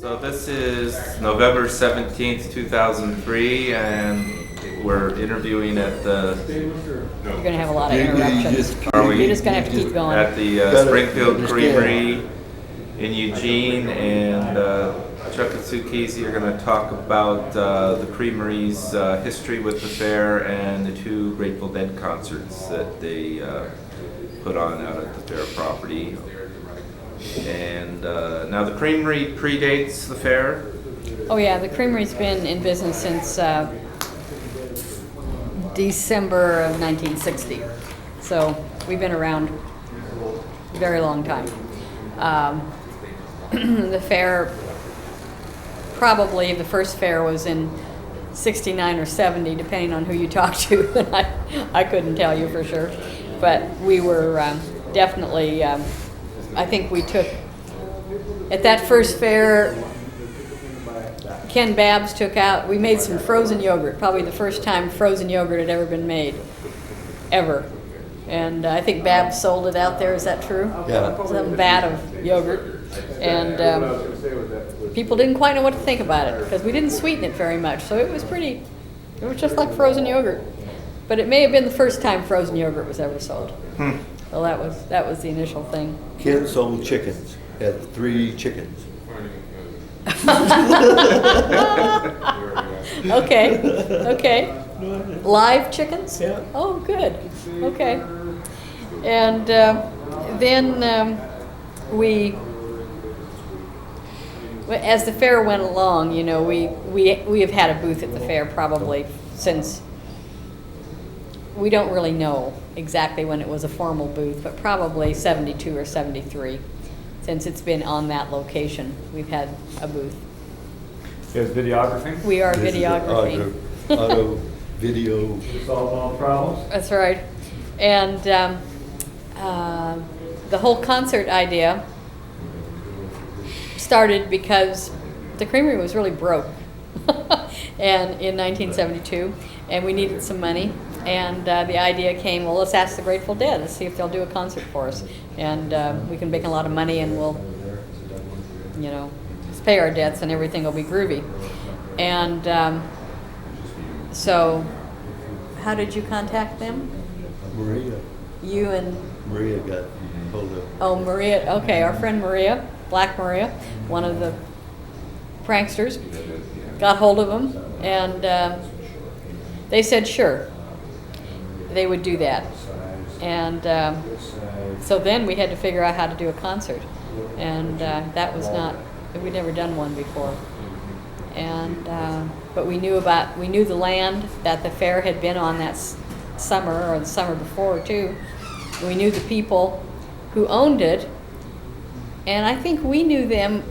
So this is November 17th, 2003, and we're interviewing at the... You're going to have a lot of interruptions. Are we? You're just going to have to keep going. At the Springfield Creamery in Eugene, and Chuck and Sue Kesey are going to talk about the creamery's history with the fair and the two Grateful Dead concerts that they put on out at the fair property. And now the creamery predates the fair. Oh yeah, the creamery's been in business since December of 1960. So we've been around a very long time. The fair, probably the first fair was in 69 or 70, depending on who you talk to. I couldn't tell you for sure. But we were definitely... I think we took, at that first fair, Ken Babbs took out, we made some frozen yogurt, probably the first time frozen yogurt had ever been made, ever. And I think Babbs sold it out there, is that true? Yeah. Some vat of yogurt. And people didn't quite know what to think about it, because we didn't sweeten it very much, so it was just like frozen yogurt. But it may have been the first time frozen yogurt was ever sold. Well, that was the initial thing. Ken sold chickens, had 3 chickens. Okay. Live chickens? Yeah. Oh, good. Okay. And then we, as the fair went along, you know, we have had a booth at the fair probably since. We don't really know exactly when it was a formal booth, but probably 72 or 73. Since it's been on that location, we've had a booth. Is videography? We are This is videography. Auto video. To solve all the problems? That's right. And the whole concert idea started because the creamery was really broke and in 1972, and we needed some money. And the idea came, well, let's ask the Grateful Dead. Let's see if they'll do a concert for us. And we can make a lot of money and we'll, you know, just pay our debts and everything will be groovy. And so how did you contact them? Maria. You and... Maria got hold of. Oh, Maria. Okay, our friend Maria, Black Maria, one of the pranksters, got hold of them. And they said, sure. They would do that. And so then we had to figure out how to do a concert. And that was not, we'd never done one before. And but we knew the land that the fair had been on that summer or the summer before too. We knew the people who owned it. And I think we knew them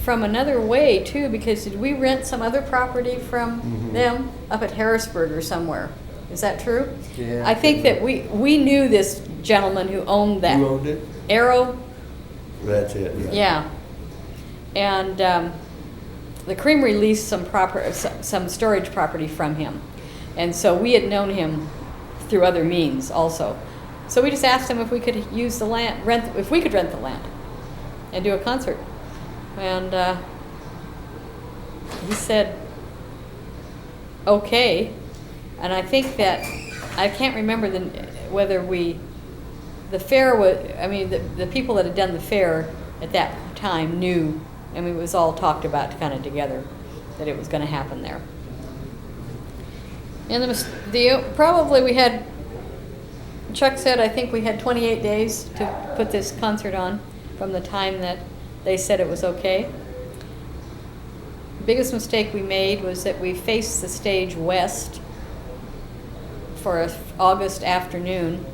from another way too, because did we rent some other property from them up at Harrisburg or somewhere? Is that true? Yeah. I think that we knew this gentleman who owned that. Who owned it? Arrow. That's it. Yeah. And the creamery leased some storage property from him, and so we had known him through other means also. So we just asked him if we could use the land, if we could rent the land, and do a concert. And he said, okay. And I think that, I can't remember whether the fair was, I mean, the people that had done the fair at that time knew, I mean, it was all talked about kind of together, that it was going to happen there. And probably we had, Chuck said, I think we had 28 days to put this concert on from the time that they said it was okay. The biggest mistake we made was that we faced the stage west for an August afternoon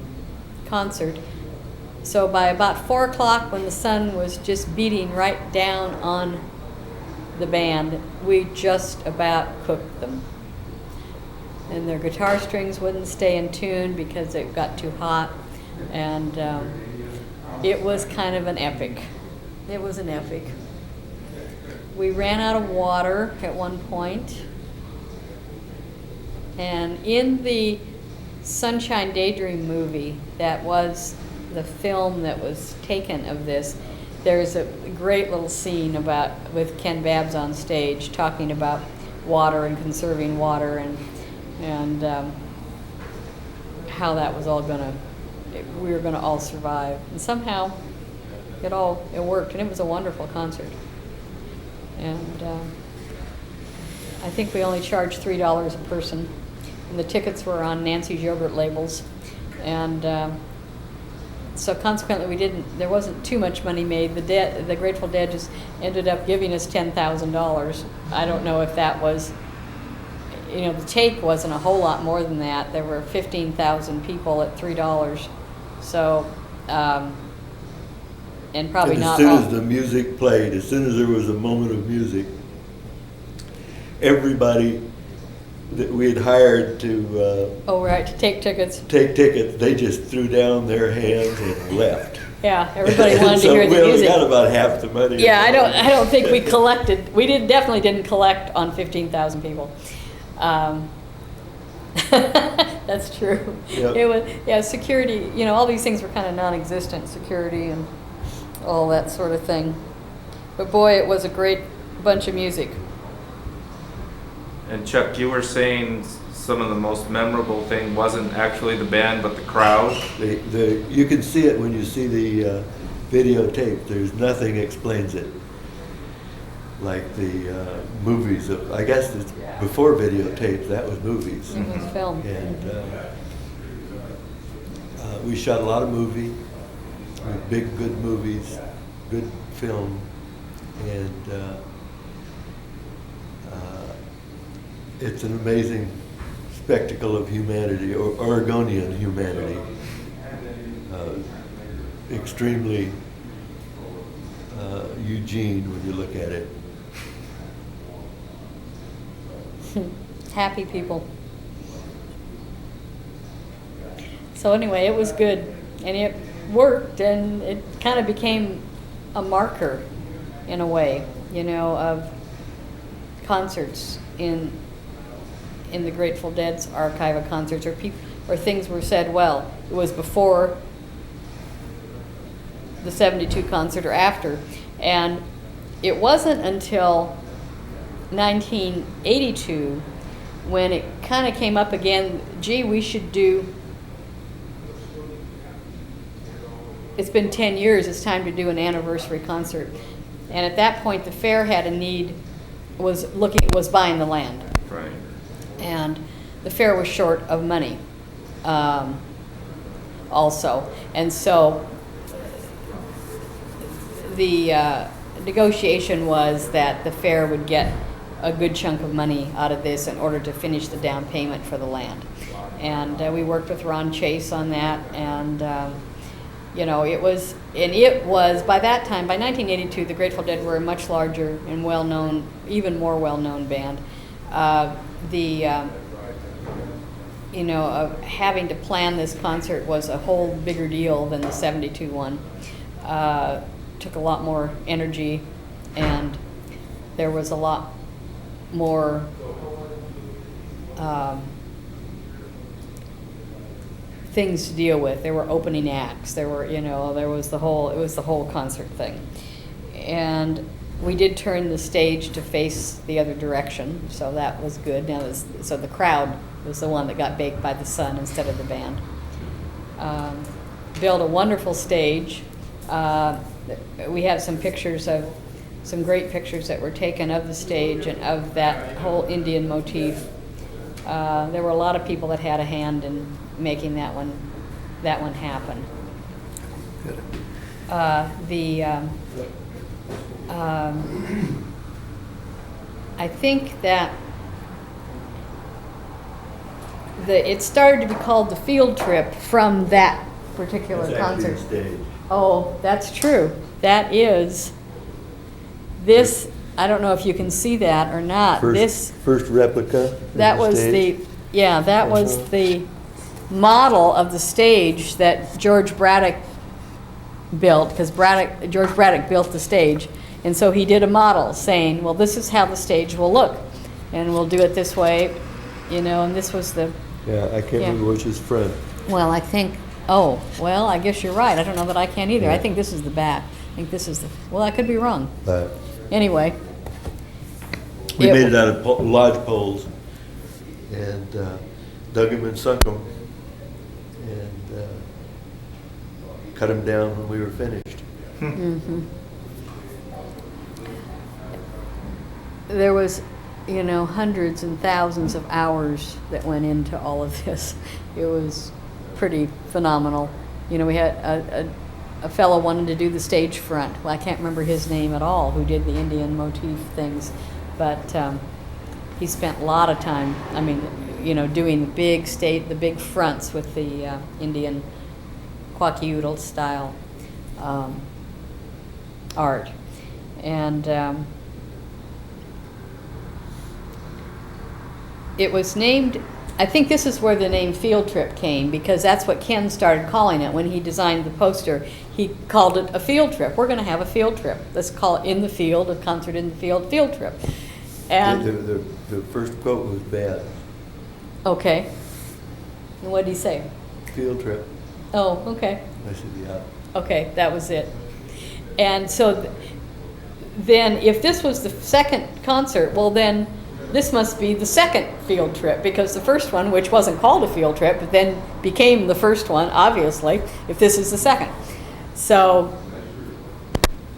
concert. So by about 4 o'clock, when the sun was just beating right down on the band, we just about cooked them. And their guitar strings wouldn't stay in tune because it got too hot. And it was kind of an epic. It was an epic. We ran out of water at one point. And in the Sunshine Daydream movie, that was the film that was taken of this, there's a great little scene with Ken Babbs on stage talking about water and conserving water and how that was all we were gonna all survive. And somehow it worked, and it was a wonderful concert. And I think we only charged $3 a person, and the tickets were on Nancy's yogurt labels. And so consequently, there wasn't too much money made. The Grateful Dead just ended up giving us $10,000. I don't know if that was, the take wasn't a whole lot more than that. There were 15,000 people at $3. So, and probably and not as soon all. as the music played, as soon as there was a moment of music, everybody that we had hired to To take tickets. take tickets, they just threw down their hands and left. Yeah, everybody wanted to hear the So we only music. got about half the money. Yeah, I don't think we collected. We definitely didn't collect on 15,000 people. That's true. Yep. It was security. All these things were kind of non-existent, security and all that sort of thing. But boy, it was a great bunch of music. And Chuck, you were saying some of the most memorable thing wasn't actually the band, but the crowd. You can see it when you see the videotape. There's nothing explains it. Like the movies. I guess it's before videotapes, that was movies. It was film. And we shot a lot of big, good movies, good film. And it's an amazing spectacle of humanity, or Oregonian humanity. Extremely Eugene when you look at it. Happy people. So anyway, it was good, and it worked, and it kind of became a marker, in a way, of concerts in the Grateful Dead's archive of concerts, or things were said. Well, it was before the '72 concert or after, and it wasn't until 1982 when it kind of came up again. Gee, we should do. It's been 10 years. It's time to do an anniversary concert, and at that point, the fair had a need. Was buying the land. Right. And the fair was short of money also. And so the negotiation was that the fair would get a good chunk of money out of this in order to finish the down payment for the land. And we worked with Ron Chase on that, and it was by that time, by 1982, the Grateful Dead were a much larger and well-known, even more well-known band. Having to plan this concert was a whole bigger deal than the '72 one. Took a lot more energy, and there was a lot more things to deal with. There were opening acts. It was the whole concert thing. And we did turn the stage to face the other direction, so that was good. So the crowd was the one that got baked by the sun instead of the band. Built a wonderful stage. We have some great pictures that were taken of the stage and of that whole Indian motif. There were a lot of people that had a hand in making that one happen. I think that it started to be called the field trip from that particular It's actually concert. a stage. Oh, that's true. That is this. I don't know if you can see that or not. First replica. of That the was stage. that was the model of the stage that George Braddock built, because George Braddock built the stage, and so he did a model saying, well, this is how the stage will look, and we'll do it this way, and this was the. Yeah, I can't remember which is front. Well, I think. Oh, well, I guess you're right. I don't know that I can either. Yeah. I think this is the back. I think this is the, well, I could be wrong. But Anyway. we It- made it out of lodge poles and dug them and sunk them and cut them down when we were finished. Mhm. There was, hundreds and thousands of hours that went into all of this. It was pretty phenomenal. We had a fellow wanted to do the stage front. Well, I can't remember his name at all, who did the Indian motif things, but he spent a lot of time, doing the big fronts with the Indian Kwakiutl style art. And it was named, I think this is where the name Field Trip came, because that's what Ken started calling it when he designed the poster. He called it a field trip. We're going to have a field trip. Let's call it In the Field, a concert in the field trip. And The first quote was bad. okay. And what did he say? Field trip. Oh, okay. I said, yeah. Okay, that was it. And so then if this was the second concert, well then this must be the second field trip, because the first one, which wasn't called a field trip, but then became the first one, obviously, if this is the second. So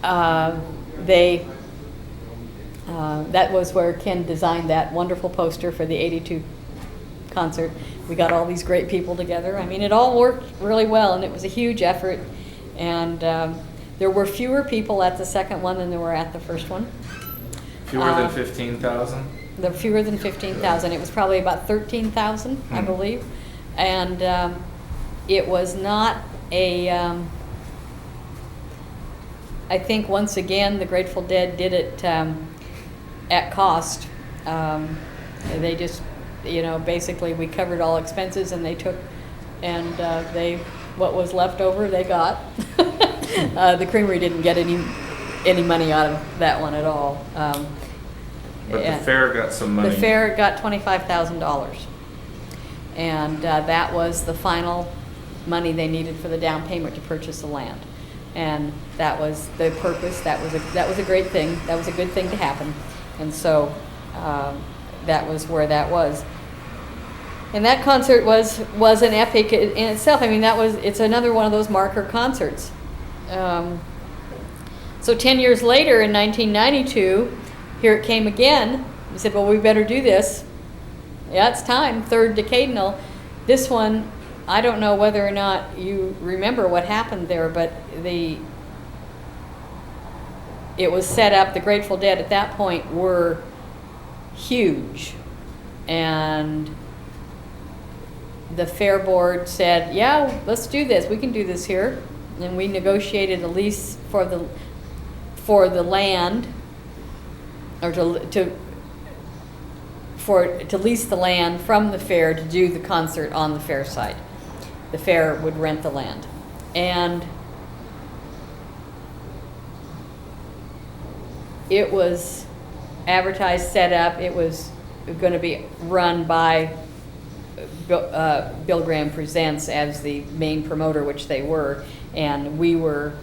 that was where Ken designed that wonderful poster for the '82 concert. We got all these great people together. It all worked really well, and it was a huge effort. And there were fewer people at the second one than there were at the first one. Fewer than 15,000? There were fewer than 15,000. It was probably about 13,000, I believe. And it was not a, I think once again, the Grateful Dead did it at cost. They just, basically we covered all expenses, and they took, and what was left over, they got. The Creamery didn't get any money out of that one at all. But Yeah. the fair got some money. The fair got $25,000. And that was the final money they needed for the down payment to purchase the land. And that was the purpose. That was a great thing. That was a good thing to happen. And so that was where that was. And that concert was an epic in itself. It's another one of those marker concerts. So 10 years later, in 1992, here it came again. We said, well, we better do this. Yeah, it's time, third decadal. This one, I don't know whether or not you remember what happened there, but it was set up, the Grateful Dead at that point were huge. And the fair board said, yeah, let's do this. We can do this here. And we negotiated a lease for the land, or to lease the land from the fair to do the concert on the fair site. The fair would rent the land. And it was advertised, set up. It was going to be run by Bill Graham Presents as the main promoter, which they were, and we were,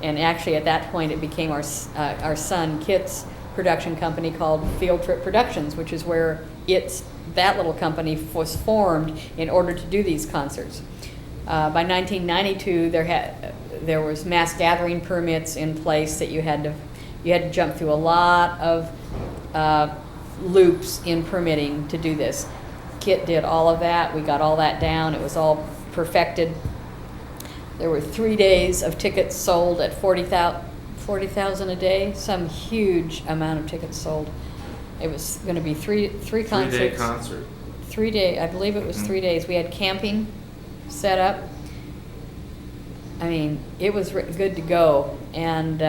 and actually at that point it became our son Kit's production company called Field Trip Productions, which is where that little company was formed in order to do these concerts. By 1992, there was mass gathering permits in place that you had to jump through a lot of loops in permitting to do this. Kit did all of that. We got all that down. It was all perfected. There were 3 days of tickets sold at 40,000 a day. Some huge amount of tickets sold. It was going to be three concerts. 3-day concert. 3 day. I believe it was 3 days. We had camping set up. It was good to go, and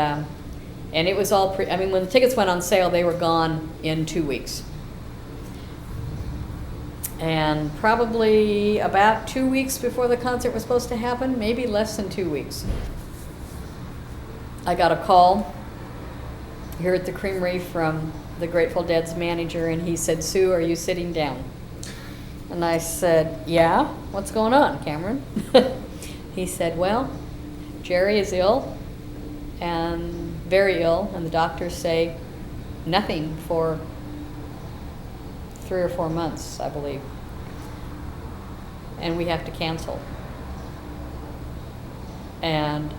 it was all. When the tickets went on sale, they were gone in 2 weeks. And probably about 2 weeks before the concert was supposed to happen, maybe less than 2 weeks, I got a call here at the Creamery from the Grateful Dead's manager, and he said, "Sue, are you sitting down?" And I said, "Yeah, what's going on, Cameron?" He said, "Well, Jerry is ill, and very ill, and the doctors say nothing for 3 or 4 months, I believe. And we have to cancel. And,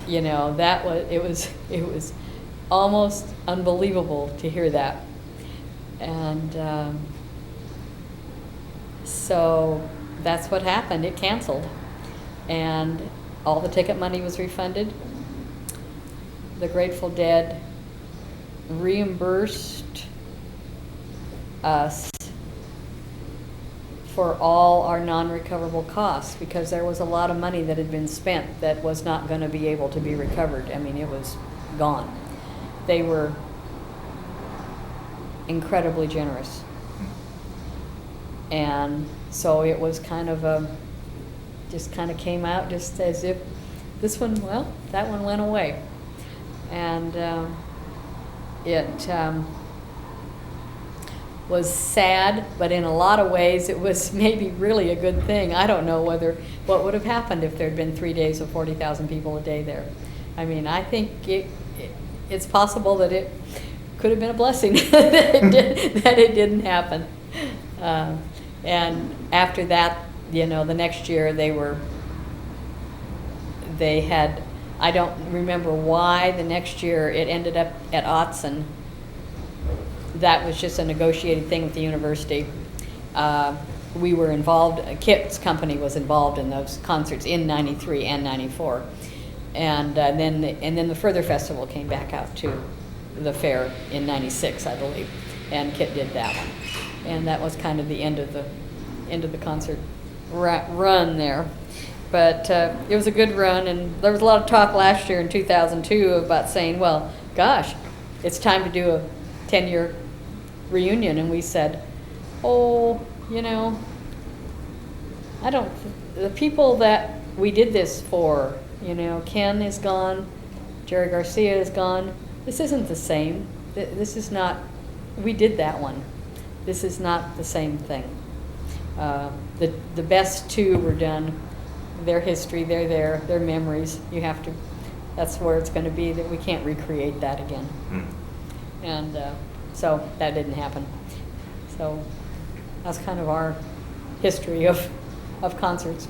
you know, it was almost unbelievable to hear that. And so that's what happened. It canceled. And all the ticket money was refunded. The Grateful Dead reimbursed us for all our non-recoverable costs, because there was a lot of money that had been spent that was not going to be able to be recovered. I mean, it was gone. They were incredibly generous. And so it was kind of just kind of came out just as if this one, well, that one went away. And it was sad, but in a lot of ways it was maybe really a good thing. I don't know what would have happened if there had been 3 days of 40,000 people a day there. I mean, I think it's possible that it could have been a blessing that it didn't happen. And after that, you know, the next year they had, I don't remember why the next year it ended up at Autzen. That was just a negotiated thing with the university. We were involved, Kit's company was involved in those concerts in '93 and '94. And then the Further Festival came back out to the fair in '96, I believe. And Kit did that one. And that was kind of the end of the concert run there. But it was a good run, and there was a lot of talk last year in 2002 about saying, well, gosh, it's time to do a 10-year reunion. And we said, oh, you know, the people that we did this for, you know, Ken is gone, Jerry Garcia is gone. This isn't the same. This is not, we did that one. This is not the same thing. The best two were done. Their history, they're there, their memories. That's where it's going to be, that we can't recreate that again. And so that didn't happen. So that's kind of our history of concerts.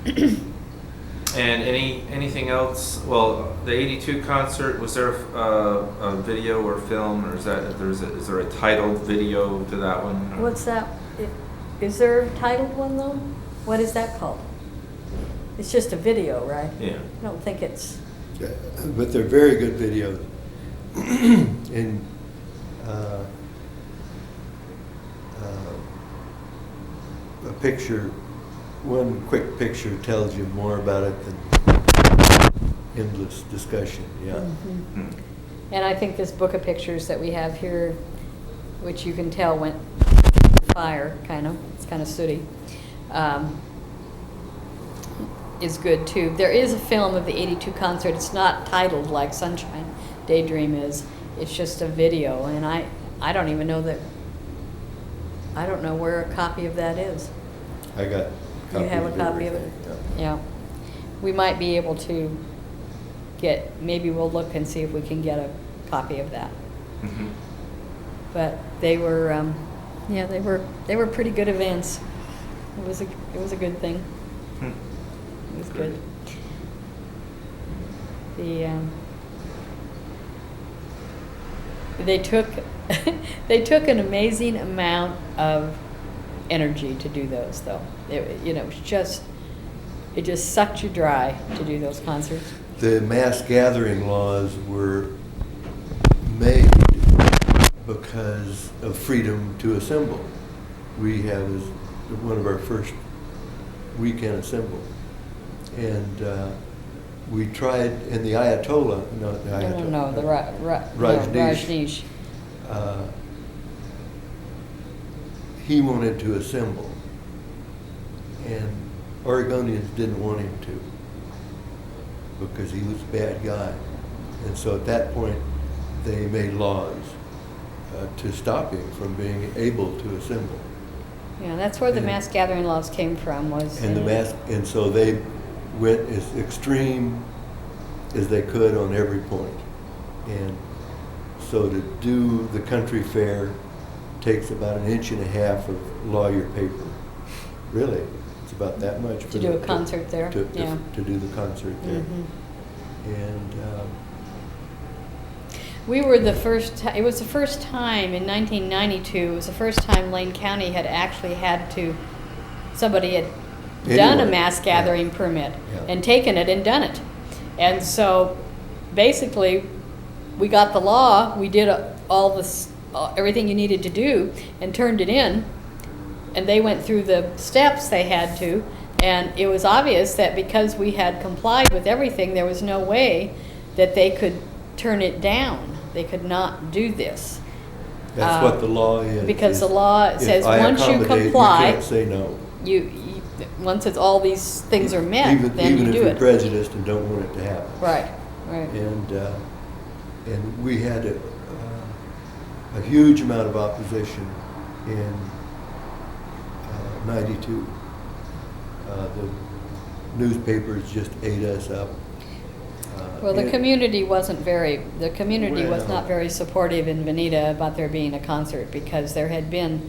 And anything else? Well, the '82 concert, was there a video or film, or is there a titled video to that one? What's that? Is there a titled one though? What is that called? It's just a video, right? Yeah. I don't think it's. Yeah, but they're very good videos. And a picture, one quick picture tells you more about it than endless discussion. Yeah. Mm-hmm. Hmm. And I think this book of pictures that we have here, which you can tell went fire, kind of. It's kind of sooty. Is good too. There is a film of the '82 concert. It's not titled like Sunshine Daydream is. It's just a video, and I don't even know that. I don't know where a copy of that is. I got. You have a copy of it? Yeah. We might be able to maybe we'll look and see if we can get a copy of that. Mm-hmm. But they were, they were pretty good events. It was a good thing. Hmm. It was Great. good. They took an amazing amount of energy to do those, though. It just sucked you dry to do those concerts. The mass gathering laws were made because of freedom to assemble. We have as one of our first weekend assemble. And we tried, and the Ayatollah, not the Ayatollah. No, the Rajneesh. He wanted to assemble, and Oregonians didn't want him to because he was a bad guy. And so at that point, they made laws to stop him from being able to assemble. Yeah, that's where the mass gathering laws came from. And so they went as extreme as they could on every point. And so to do the country fair takes about 1.5 inches of lawyer paper. Really, it's about that much. To do a concert there? Yeah. To do the concert there. Mm-hmm. And We were the first, it was the first time in 1992, it was the first time Lane County had actually had to, somebody had done a Anyway, mass gathering permit Yeah. and taken it and done it. And so basically, we got the law, we did all this, everything you needed to do and turned it in. And they went through the steps they had to. And it was obvious that because we had complied with everything, there was no way that they could turn it down. They could not do this. that's what the law is. Because the law if says I once you accommodate, comply, you can't say no. you once it's all these things are met, Even, then even you if do you're it. prejudiced and don't want it to happen. Right, right. And we had a huge amount of opposition in '92. The newspapers just ate us up. Well, the and- community wasn't very, the community was Well- not very supportive in Veneta about there being a concert because there had been,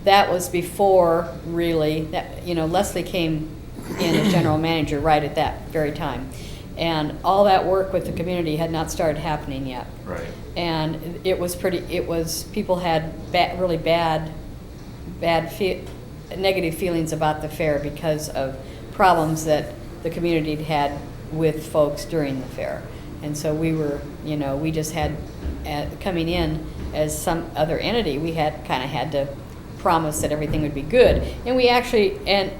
that was before really, that, Leslie came in as general manager right at that very time. And all that work with the community had not started happening yet. Right. And it was people had really negative feelings about the fair because of problems that the community had with folks during the fair. And so we were, we just had, coming in as some other entity, we had kind of had to promise that everything would be good. And we actually, and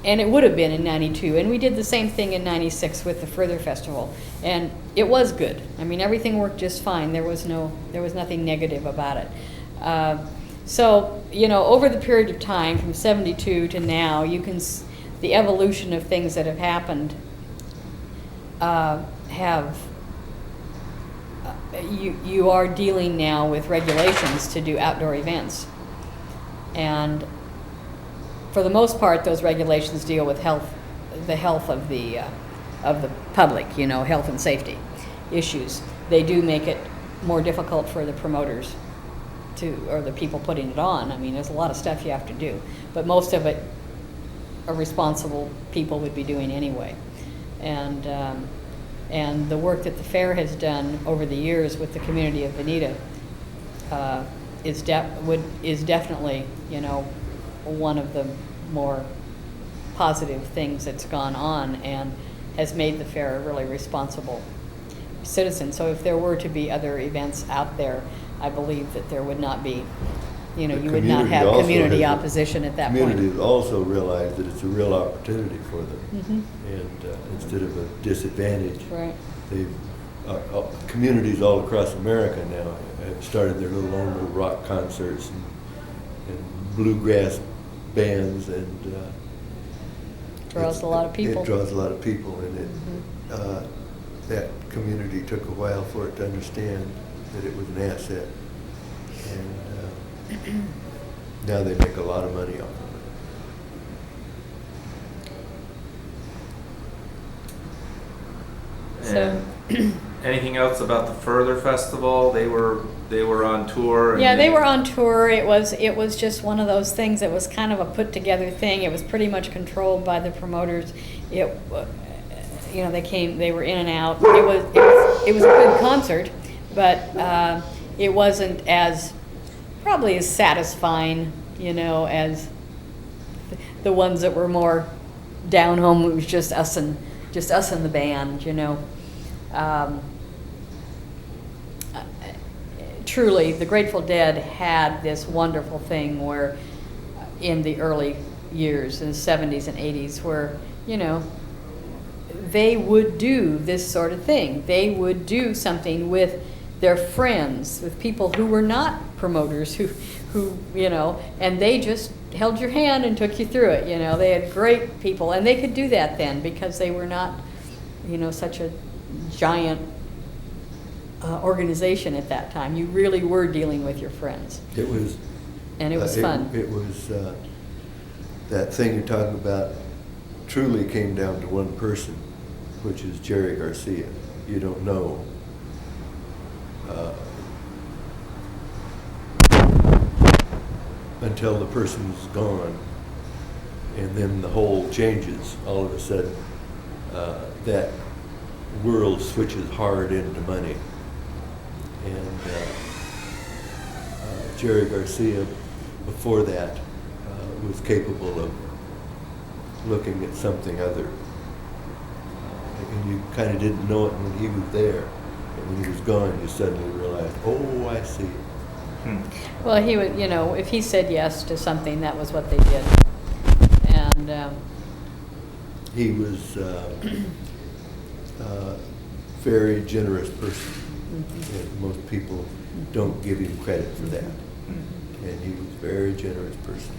it would have been in '92. And we did the same thing in '96 with the Further Festival. And it was good. I mean, everything worked just fine. There was nothing negative about it. So, over the period of time from '72 to now, you can the evolution of things that have happened you are dealing now with regulations to do outdoor events. And for the most part, those regulations deal with the health of the public, health and safety issues. They do make it more difficult for the promoters or the people putting it on. I mean, there's a lot of stuff you have to do, but most of it a responsible people would be doing anyway. And the work that the fair has done over the years with the community of Veneta is definitely, one of the more positive things that's gone on and has made the fair a really responsible citizen. So if there were to be other events out there, I believe that there would not be, you would not have community opposition at that point. Community has also realized that it's a real opportunity for them. Mhm. And instead of a disadvantage. Right. Communities all across America now have started their own little rock concerts and bluegrass bands, and Draws a lot of people. It draws a lot of people, and Mhm. that community took a while for it to understand that it was an asset, and now they make a lot of money off of it. So. Anything else about the Further Festival? They were on tour. And Yeah, they were on tour. It was just one of those things that was kind of a put together thing. It was pretty much controlled by the promoters. They were in and out. It was a good concert, but it wasn't probably as satisfying, as the ones that were more down home. It was just us and the band, Truly, the Grateful Dead had this wonderful thing where, in the early years, in the 70s and 80s, where, they would do this sort of thing. They would do something with their friends, with people who were not promoters, who and they just held your hand and took you through it. They had great people, and they could do that then because they were not, such a giant organization at that time. You really were dealing with your friends. It was. And it was fun. It was that thing you're talking about truly came down to one person, which is Jerry Garcia. you don't know. Until the person's gone, and then the whole changes. All of a sudden, that world switches hard into money. And Jerry Garcia, before that, was capable of looking at something other. And you kind of didn't know it when he was there. And when he was gone, you suddenly realized, oh, I see. Well, he would, if he said yes to something, that was what they did. And He was a very generous person. And most people don't give him credit for that. And he was a very generous person.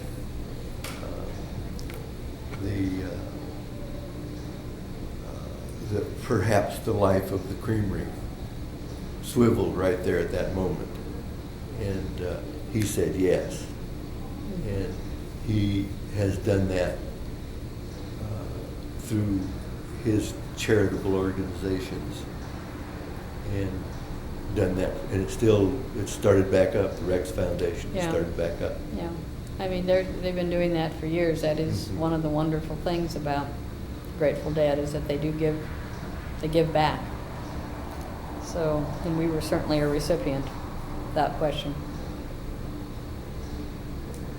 Perhaps the life of the creamery swiveled right there at that moment. And he said yes. And he has done that through his charitable organizations, and done that, and it started back up. The Rex Foundation Yeah. started back up. yeah, I mean, they've been doing that for years. That is Mhm. one of the wonderful things about Grateful Dead, is that they give back. So, and we were certainly a recipient, without question.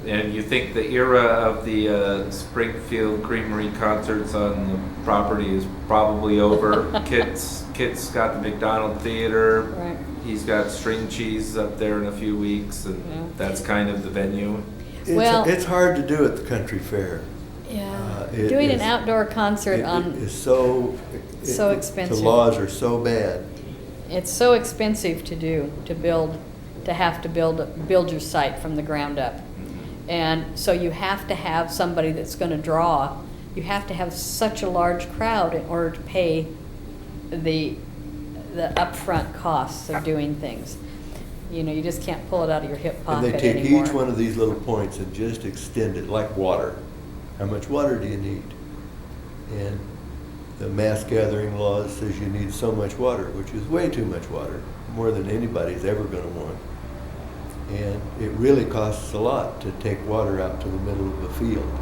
And you think the era of the Springfield Creamery concerts on the property is probably over? Kit's got the McDonald Theater. Right. He's got string cheese up there in a few weeks, and Yeah. that's kind of the venue. Well- It's hard to do at the country fair. Yeah, It doing an is- outdoor concert It on, is so expensive. The laws are so bad. it's so expensive to do, to build your site from the ground up. And so you have to have somebody that's going to draw. You have to have such a large crowd in order to pay the upfront costs of doing things. You just can't pull it out of your hip And pocket they take anymore. each one of these little points and just extend it like water. How much water do you need? And the mass gathering law says you need so much water, which is way too much water, more than anybody's ever going to want. And it really costs a lot to take water out to the middle of a field.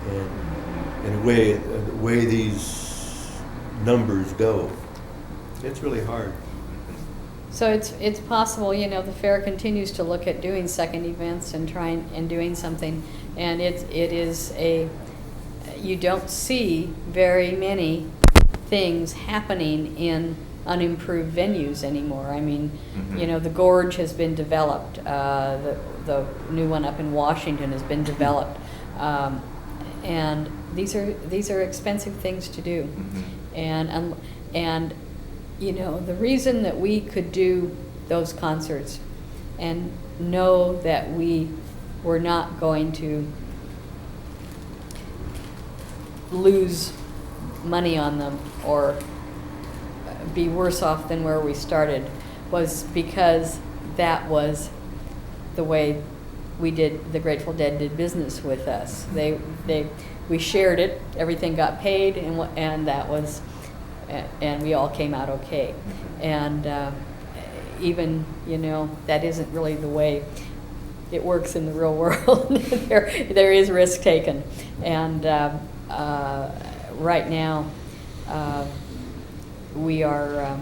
And in a way, the way these numbers go, it's really hard. So it's possible, the fair continues to look at doing second events and trying and doing something, and it is you don't see very many things happening in unimproved venues anymore. I mean, the Gorge has been developed, the new one up in Washington has been developed, and these are expensive things to do, and the reason that we could do those concerts and know that we were not going to lose money on them or be worse off than where we started was because that was the way the Grateful Dead did business with us. We shared it, everything got paid, and that was, and we all came out okay. And even, that isn't really the way it works in the real world. there is risk taken. And right now, we are...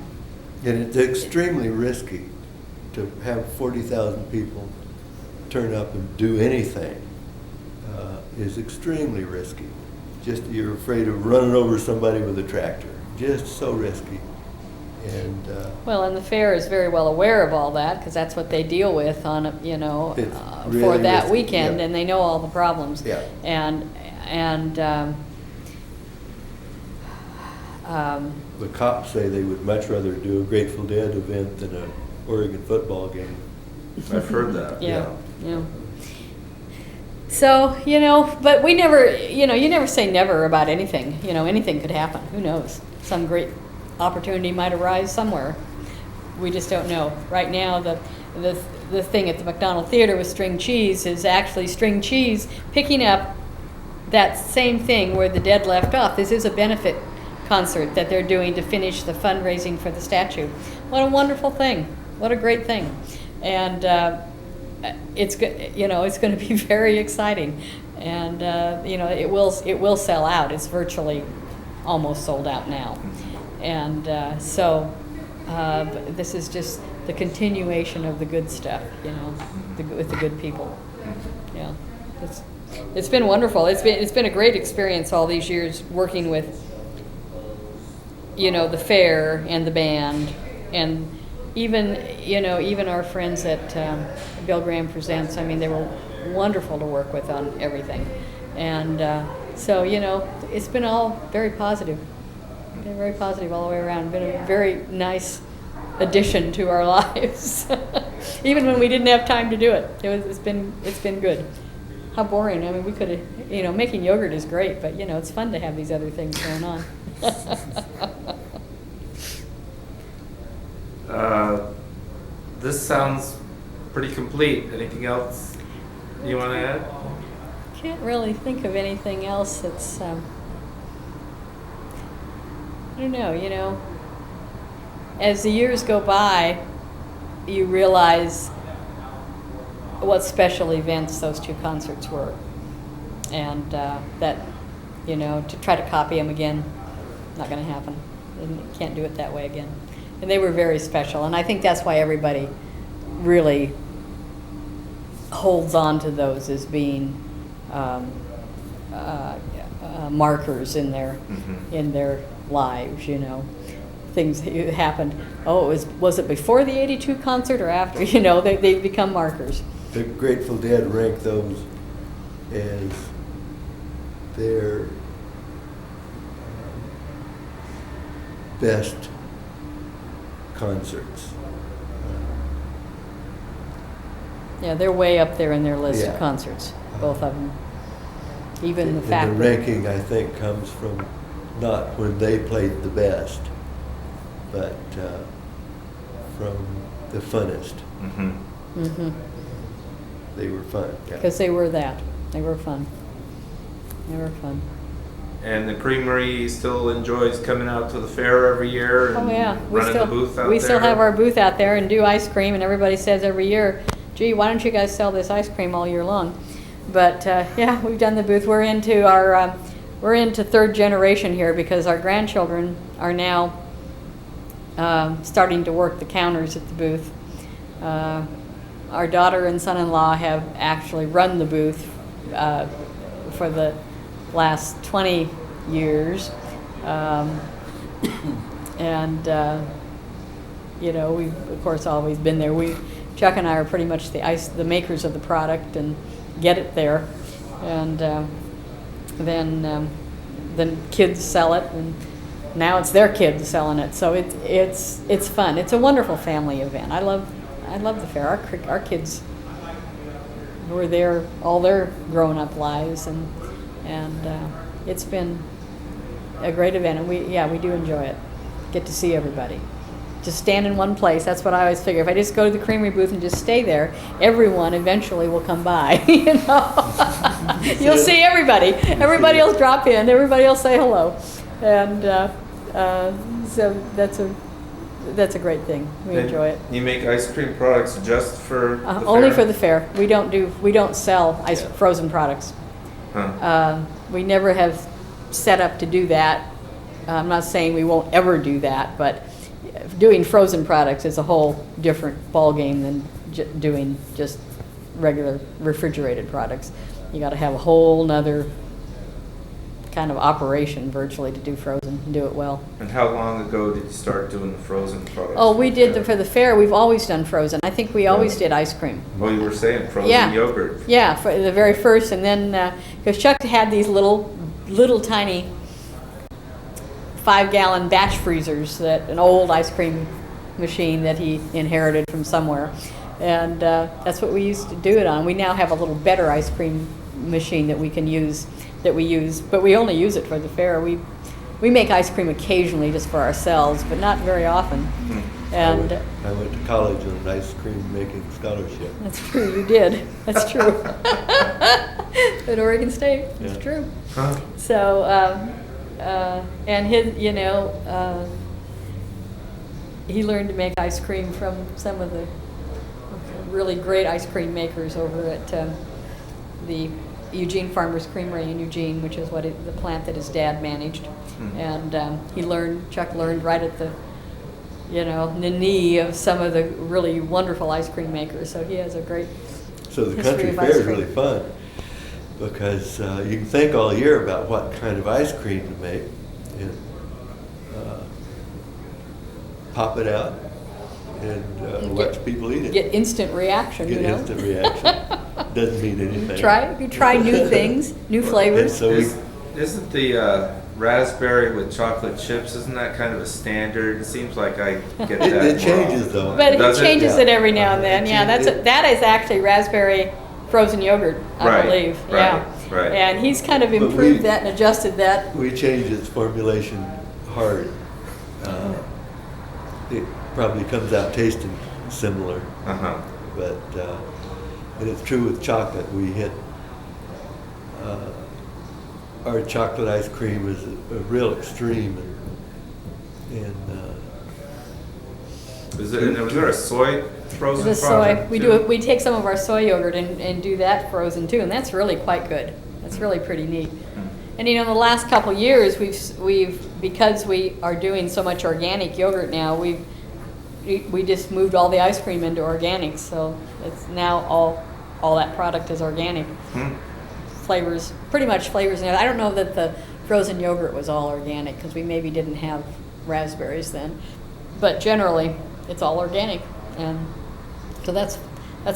And it's extremely risky to have 40,000 people turn up and do anything. Is extremely risky. Just you're afraid of running over somebody with a tractor. Just so risky. And well, and the fair is very well aware of all that, because that's what they deal with on, It's for really that risky, weekend, yeah. and they know all the problems. Yeah. And the cops say they would much rather do a Grateful Dead event than an Oregon football game. I've heard that. yeah. So, but we never, you never say never about anything. Anything could happen. Who knows? Some great opportunity might arise somewhere. We just don't know. Right now, the thing at the McDonald Theater with string cheese is actually string cheese picking up that same thing where the Dead left off. This is a benefit concert that they're doing to finish the fundraising for the statue. What a wonderful thing! What a great thing! And it's going to be very exciting, and it will sell out. It's virtually almost sold out now, and but this is just the continuation of the good stuff, with the good people. Yeah, it's been wonderful. It's been a great experience all these years working with the fair and the band, and even our friends at Bill Graham Presents. I mean, they were wonderful to work with on everything, and so it's been all very positive. Been very positive all the way around. Been a very nice addition to our lives, even when we didn't have time to do it. It's been good. How boring! I mean, we could have, making yogurt is great, but it's fun to have these other things going on. This sounds pretty complete. Anything else you want to add? Can't really think of anything else that's. I don't know. As the years go by, you realize what special events those two concerts were, and that to try to copy them again, not going to happen. You can't do it that way again. And they were very special, and I think that's why everybody really holds on to those as being markers in their lives. Things that happened. Oh, was it before the '82 concert or after? They become markers. The Grateful Dead rank those as their best concerts. Yeah, they're way up there in their list Yeah. of concerts, both of them. Even the And fact the that ranking, I think, comes from not when they played the best, but from the funnest. Mm-hmm. They were fun. Yeah. because they were that. They were fun. They were fun. And the creamery still enjoys coming out to the fair every year and Oh yeah, running the booth out we there. still have our booth out there and do ice cream, and everybody says every year, "Gee, why don't you guys sell this ice cream all year long?" But yeah, we've done the booth. We're into third generation here because our grandchildren are now starting to work the counters at the booth. Our daughter and son-in-law have actually run the booth for the last 20 years, and we've of course always been there. Chuck and I are pretty much the makers of the product and get it there, and then kids sell it, and now it's their kids selling it. So it's fun. It's a wonderful family event. I love the fair. Our kids were there all their grown-up lives, and it's been a great event, and we do enjoy it. Get to see everybody. Just stand in one place. That's what I always figure. If I just go to the creamery booth and just stay there, everyone eventually will come by. You'll see everybody. Everybody else drop in. Everybody else say hello, and so that's a great thing. We And enjoy it. You make ice cream products just for the fair? Only for the fair. We don't sell Yeah. frozen products. Huh. We never have set up to do that. I'm not saying we won't ever do that, but doing frozen products is a whole different ballgame than doing just regular refrigerated products. You got to have a whole nother kind of operation virtually to do frozen and do it well. And how long ago did you start doing the frozen products? Oh, we did fair? for the fair. We've always done frozen. I think we always did ice cream. Well, you were saying frozen Yeah. yogurt. Yeah, for the very first, and then because Chuck had these little tiny 5-gallon batch freezers, that an old ice cream machine that he inherited from somewhere, and that's what we used to do it on. We now have a little better ice cream machine that we use, but we only use it for the fair. We make ice cream occasionally just for ourselves, but not very often. And I went to college on an ice cream making scholarship. that's true, you did. That's true. At Oregon State, Yeah. it's true. Huh. So, And his, he learned to make ice cream from some of the really great ice cream makers over at the Eugene Farmers Creamery in Eugene, which is the plant that his dad managed. And Chuck learned right at the, the knee of some of the really wonderful ice cream makers. So he has a great So the history country of fair ice is cream. really fun because you can think all year about what kind of ice cream to make and pop it out and watch people eat it. Get instant reaction, Get instant reaction. Doesn't mean anything. You try new things, new And flavors. so we, Isn't the raspberry with chocolate chips, isn't that kind of a standard? It seems like I get that. it more changes often. though. But he Does it? changes Yeah. it every now and then. It Yeah, changes- that is actually raspberry frozen yogurt, I Right, believe. right, Yeah. right. And he's kind of But improved we- that and adjusted that. we changed its formulation hard. It probably comes out tasting similar, Uh-huh. but and it's true with chocolate. We hit our chocolate ice cream is a real extreme, and Was there a soy frozen The soy, product we too? do it. We take some of our soy yogurt and do that frozen too, and that's really quite good. That's really pretty neat. And in the last couple years, we've because we are doing so much organic yogurt now, we just moved all the ice cream into organic, so it's now all that product is organic. Flavors, pretty much flavors. And I don't know that the frozen yogurt was all organic because we maybe didn't have raspberries then, but generally it's all organic, and so that's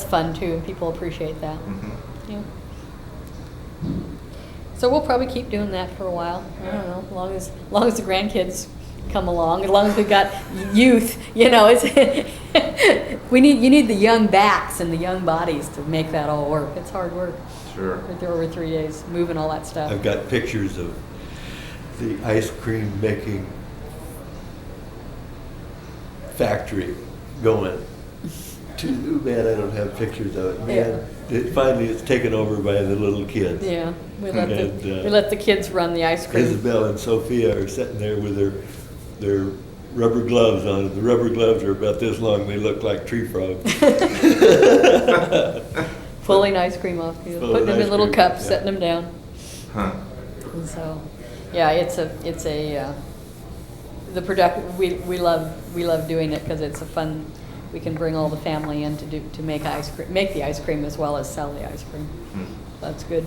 fun too. People appreciate that. Yeah. So we'll probably keep doing that for a while. I don't know, as long as the grandkids come along, as long as we've got youth. It's you need the young backs and the young bodies to make that all work. It's hard work. Sure. Over 3 days, moving all that stuff. I've got pictures of the ice cream making factory going. Too bad I don't have pictures of it. Man, finally it's taken over by the little kids. Yeah, we let And, we let the kids run the ice cream. Isabel and Sophia are sitting there with their rubber gloves on. The rubber gloves are about this long. They look like tree frogs. Pulling ice cream off, Pulling putting them in ice little cream, cups, yeah. setting them down. Huh. And so, yeah, it's a the we love doing it because it's a fun. We can bring all the family in to make the ice cream as well as sell the ice cream. That's good.